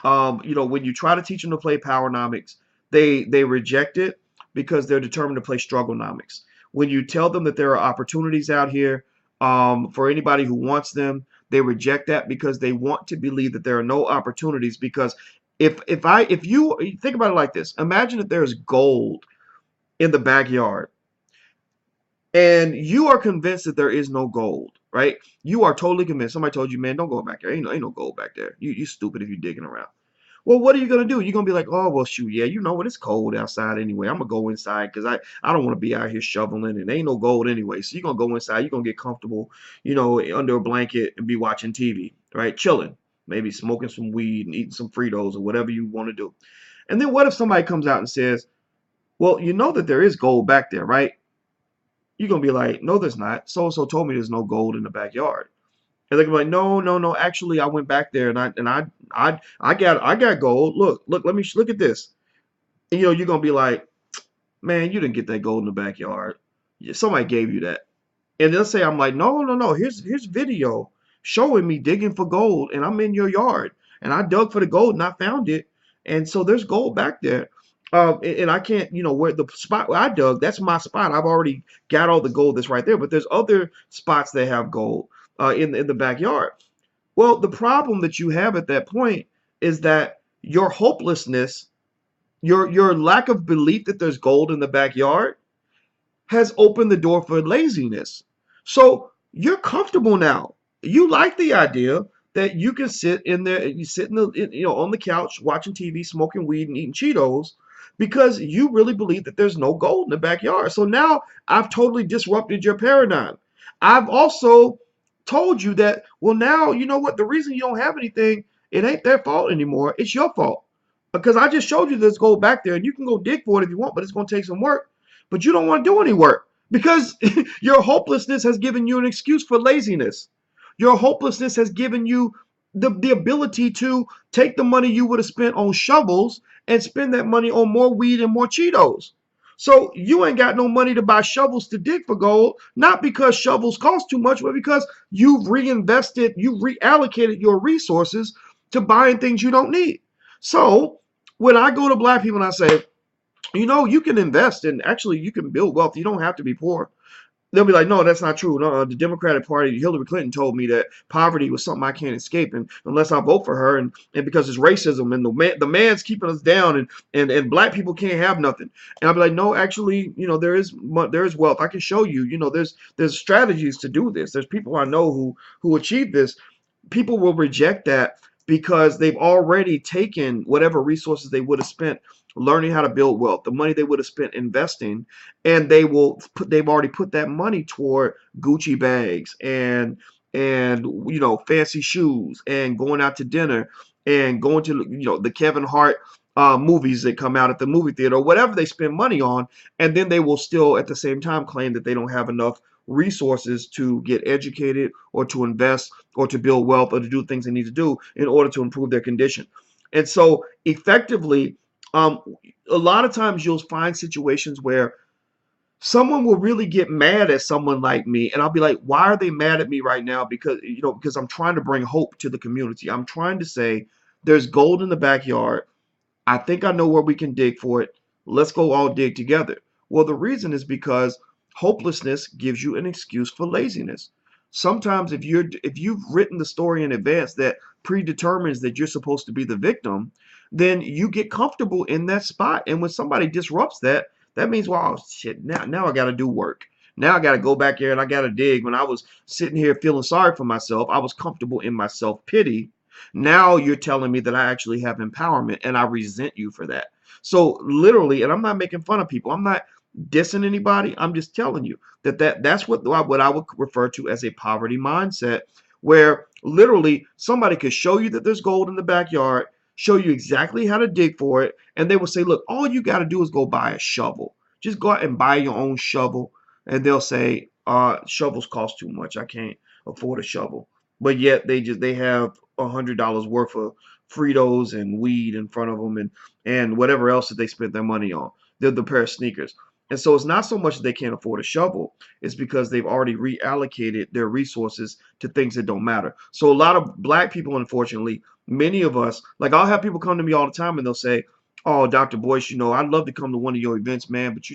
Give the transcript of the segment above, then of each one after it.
When you try to teach them to play powernomics, they reject it because they're determined to play strugglenomics. When you tell them that there are opportunities out here for anybody who wants them, they reject that because they want to believe that there are no opportunities. Because if you think about it like this, imagine if there's gold in the backyard and you are convinced that there is no gold, right? You are totally convinced. Somebody told you, man, don't go back there. Ain't no gold back there. You stupid if you're digging around. Well, what are you gonna do? You're gonna be like, oh well, shoot, yeah, you know what? It's cold outside anyway. I'm gonna go inside because I don't want to be out here shoveling and ain't no gold anyway. So you're gonna go inside. You're gonna get comfortable, under a blanket and be watching TV, right? Chilling, maybe smoking some weed and eating some Fritos or whatever you want to do. And then what if somebody comes out and says, well, you know that there is gold back there, right? You're gonna be like, no, there's not. So and so told me there's no gold in the backyard. And they're gonna be like, no, no, no. Actually, I went back there and I got gold. Look, let me look at this. And, you're gonna be like, man, you didn't get that gold in the backyard. Yeah, somebody gave you that. And they'll say, I'm like, no, no, no. Here's video showing me digging for gold, and I'm in your yard, and I dug for the gold and I found it, and so there's gold back there. And I can't, where the spot where I dug, that's my spot. I've already got all the gold that's right there, but there's other spots that have gold in the backyard. Well, the problem that you have at that point is that your hopelessness, your lack of belief that there's gold in the backyard has opened the door for laziness. So you're comfortable now. You like the idea that you can sit in there, you sit on the couch watching TV, smoking weed, and eating Cheetos because you really believe that there's no gold in the backyard. So now I've totally disrupted your paradigm. I've also told you that, well, now you know what? The reason you don't have anything, it ain't their fault anymore. It's your fault. Because I just showed you there's gold back there and you can go dig for it if you want, but it's going to take some work. But you don't want to do any work because your hopelessness has given you an excuse for laziness. Your hopelessness has given you the ability to take the money you would have spent on shovels and spend that money on more weed and more Cheetos. So you ain't got no money to buy shovels to dig for gold, not because shovels cost too much, but because you've reallocated your resources to buying things you don't need. So when I go to black people and I say, you can invest and actually you can build wealth. You don't have to be poor. They'll be like, no, that's not true. No, the Democratic Party, Hillary Clinton told me that poverty was something I can't escape, and unless I vote for her, and because it's racism, and the man's keeping us down, and black people can't have nothing. And I'll be like, no, actually, there is wealth. I can show you. There's strategies to do this. There's people I know who achieve this. People will reject that because they've already taken whatever resources they would have spent learning how to build wealth, the money they would have spent investing, and they've already put that money toward Gucci bags and fancy shoes and going out to dinner and going to the Kevin Hart movies that come out at the movie theater or whatever they spend money on, and then they will still at the same time claim that they don't have enough resources to get educated or to invest or to build wealth or to do things they need to do in order to improve their condition. And so effectively, um, a lot of times you'll find situations where someone will really get mad at someone like me, and I'll be like, why are they mad at me right now? Because I'm trying to bring hope to the community. I'm trying to say there's gold in the backyard. I think I know where we can dig for it. Let's go all dig together. Well, the reason is because hopelessness gives you an excuse for laziness. Sometimes if you've written the story in advance that predetermines that you're supposed to be the victim, then you get comfortable in that spot. And when somebody disrupts that, that means, well, oh, shit, now I got to do work. Now I got to go back here and I got to dig. When I was sitting here feeling sorry for myself, I was comfortable in my self-pity. Now you're telling me that I actually have empowerment and I resent you for that. So literally, and I'm not making fun of people. I'm not dissing anybody. I'm just telling you that's what I would refer to as a poverty mindset, where literally somebody could show you that there's gold in the backyard, show you exactly how to dig for it, and they will say, look, all you got to do is go buy a shovel. Just go out and buy your own shovel. And they'll say, shovels cost too much. I can't afford a shovel. But yet they have $100 worth of Fritos and weed in front of them and whatever else that they spent their money on. They're the pair of sneakers. And so it's not so much that they can't afford a shovel, it's because they've already reallocated their resources to things that don't matter. So a lot of black people, unfortunately, many of us, like I'll have people come to me all the time and they'll say, "Oh, Dr. Boyce, I'd love to come to one of your events, man, but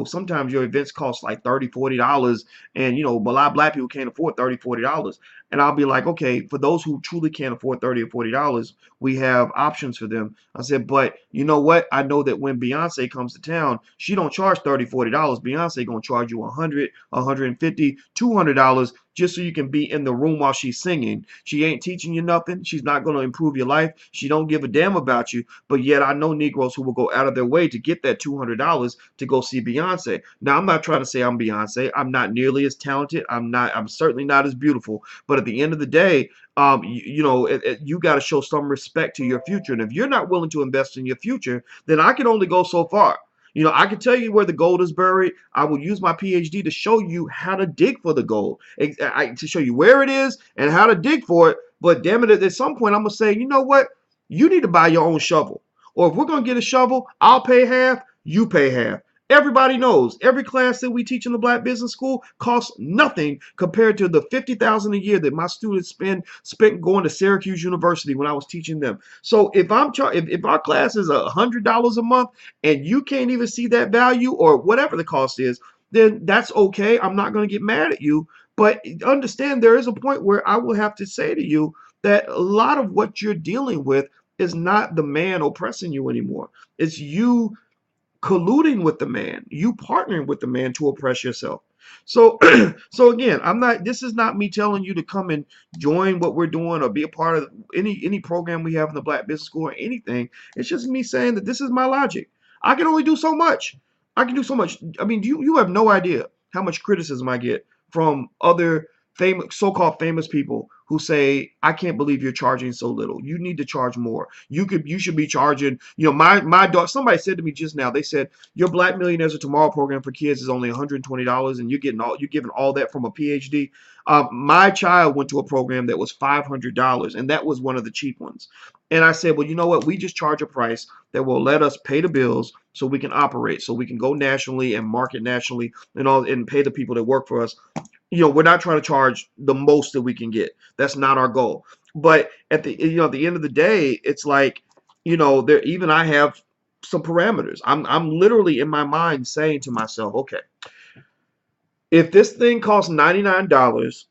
sometimes your events cost like $30, $40, and a lot of black people can't afford $30, $40." And I'll be like, okay, for those who truly can't afford $30 or $40, we have options for them. I said, but you know what? I know that when Beyonce comes to town, she don't charge $30, $40. Beyonce gonna charge you 100, 150, $200 just so you can be in the room while she's singing. She ain't teaching you nothing. She's not gonna improve your life. She don't give a damn about you. But yet I know Negroes who will go out of their way to get that $200 to go see Beyonce. Now I'm not trying to say I'm Beyonce. I'm not nearly as talented. I'm certainly not as beautiful. But at the end of the day, you got to show some respect to your future. And if you're not willing to invest in your future, then I can only go so far. I can tell you where the gold is buried. I will use my PhD to show you how to dig for the gold, to show you where it is and how to dig for it. But damn it, at some point, I'm going to say, you know what? You need to buy your own shovel. Or if we're going to get a shovel, I'll pay half, you pay half. Everybody knows every class that we teach in the Black Business School costs nothing compared to the $50,000 a year that my students spent going to Syracuse University when I was teaching them. So if if our class is $100 a month and you can't even see that value or whatever the cost is, then that's okay. I'm not going to get mad at you, but understand there is a point where I will have to say to you that a lot of what you're dealing with is not the man oppressing you anymore. It's you colluding with the man, you partnering with the man to oppress yourself. So so again, this is not me telling you to come and join what we're doing or be a part of any program we have in the Black Business School or anything. It's just me saying that this is my logic. I can only do so much. I can do so much. I mean, you have no idea how much criticism I get from other famous, so-called famous people who say, "I can't believe you're charging so little. You need to charge more. You should be charging." My daughter. Somebody said to me just now. They said, "Your Black Millionaires of Tomorrow program for kids is only $120, and you're giving all that from a PhD." My child went to a program that was $500, and that was one of the cheap ones. And I said, "Well, you know what? We just charge a price that will let us pay the bills, so we can operate, so we can go nationally and market nationally, and pay the people that work for us." We're not trying to charge the most that we can get. That's not our goal. But at the end of the day, it's like, even I have some parameters. I'm literally in my mind saying to myself, okay, if this thing costs $99,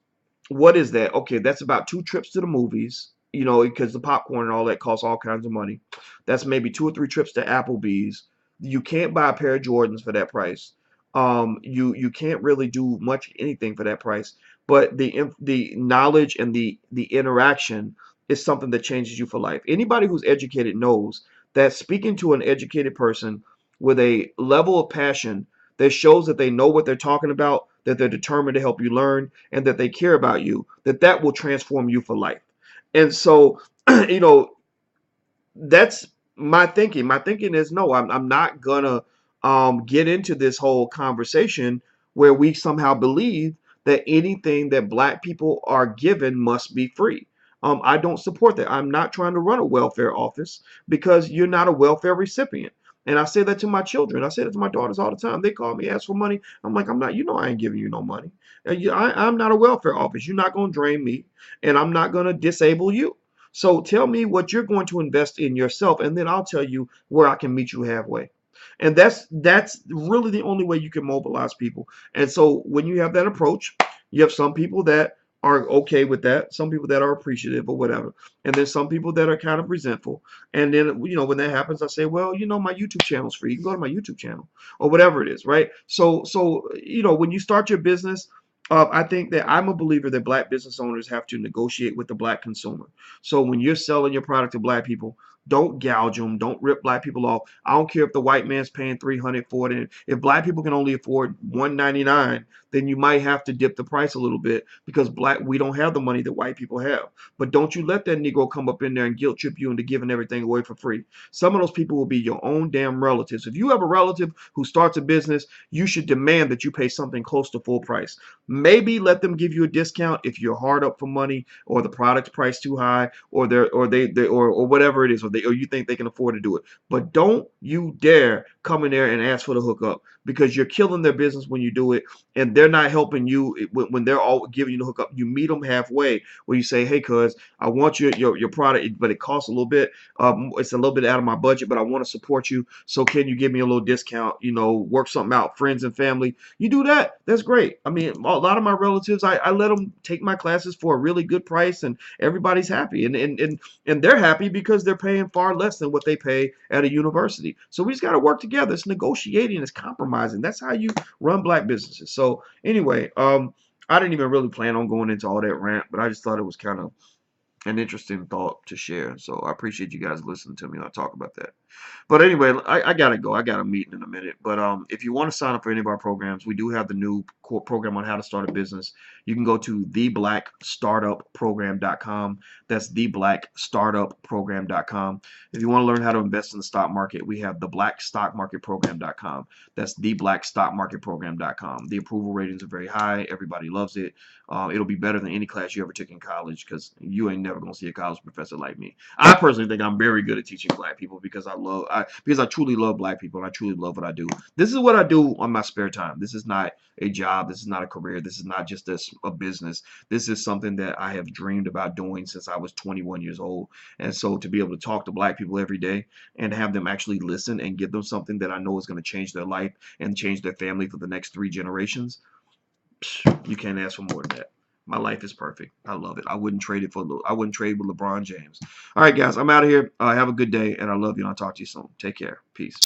what is that? Okay, that's about 2 trips to the movies, because the popcorn and all that costs all kinds of money. That's maybe 2 or 3 trips to Applebee's. You can't buy a pair of Jordans for that price. You can't really do much anything for that price. But the knowledge and the interaction is something that changes you for life. Anybody who's educated knows that speaking to an educated person with a level of passion that shows that they know what they're talking about, that they're determined to help you learn, and that they care about you, that will transform you for life. And so, that's my thinking. My thinking is no, I'm not gonna get into this whole conversation where we somehow believe that anything that Black people are given must be free. I don't support that. I'm not trying to run a welfare office because you're not a welfare recipient. And I say that to my children. I say that to my daughters all the time. They call me, ask for money. I'm like, I'm not, I ain't giving you no money. I'm not a welfare office. You're not going to drain me, and I'm not going to disable you. So tell me what you're going to invest in yourself, and then I'll tell you where I can meet you halfway. And that's really the only way you can mobilize people. And so when you have that approach, you have some people that are okay with that, some people that are appreciative or whatever, and there's some people that are kind of resentful. And then when that happens, I say, well, my YouTube channel's free. You can go to my YouTube channel or whatever it is, right? So when you start your business, I think that I'm a believer that Black business owners have to negotiate with the Black consumer. So when you're selling your product to Black people, don't gouge them. Don't rip Black people off. I don't care if the white man's paying $300 for it. If Black people can only afford $199, then you might have to dip the price a little bit because we don't have the money that white people have. But don't you let that Negro come up in there and guilt trip you into giving everything away for free. Some of those people will be your own damn relatives. If you have a relative who starts a business, you should demand that you pay something close to full price. Maybe let them give you a discount if you're hard up for money or the product's priced too high or whatever it is, or or you think they can afford to do it. But don't you dare come in there and ask for the hookup, because you're killing their business when you do it, and they're not helping you when they're all giving you the hookup. You meet them halfway where you say, hey, cuz, I want your product, but it costs a little bit. It's a little bit out of my budget, but I want to support you. So can you give me a little discount? Work something out, friends and family. You do that, that's great. I mean, a lot of my relatives, I let them take my classes for a really good price, and everybody's happy, and they're happy because they're paying far less than what they pay at a university. So we just got to work together. It's negotiating, it's compromising. That's how you run black businesses. So anyway, I didn't even really plan on going into all that rant, but I just thought it was kind of an interesting thought to share. So I appreciate you guys listening to me when I talk about that. But anyway, I gotta go. I got a meeting in a minute. But if you want to sign up for any of our programs, we do have the new program on how to start a business. You can go to theblackstartupprogram.com. That's theblackstartupprogram.com. If you want to learn how to invest in the stock market, we have theblackstockmarketprogram.com. That's theblackstockmarketprogram.com. The approval ratings are very high. Everybody loves it. It'll be better than any class you ever took in college, because you ain't never gonna see a college professor like me. I personally think I'm very good at teaching black people because I truly love black people, and I truly love what I do. This is what I do on my spare time. This is not a job. This is not a career. This is not just a business. This is something that I have dreamed about doing since I was 21 years old. And so to be able to talk to black people every day and have them actually listen and give them something that I know is going to change their life and change their family for the next 3 generations, you can't ask for more than that. My life is perfect. I love it. I wouldn't trade with LeBron James. All right, guys, I'm out of here. Have a good day, and I love you, and I'll talk to you soon. Take care. Peace.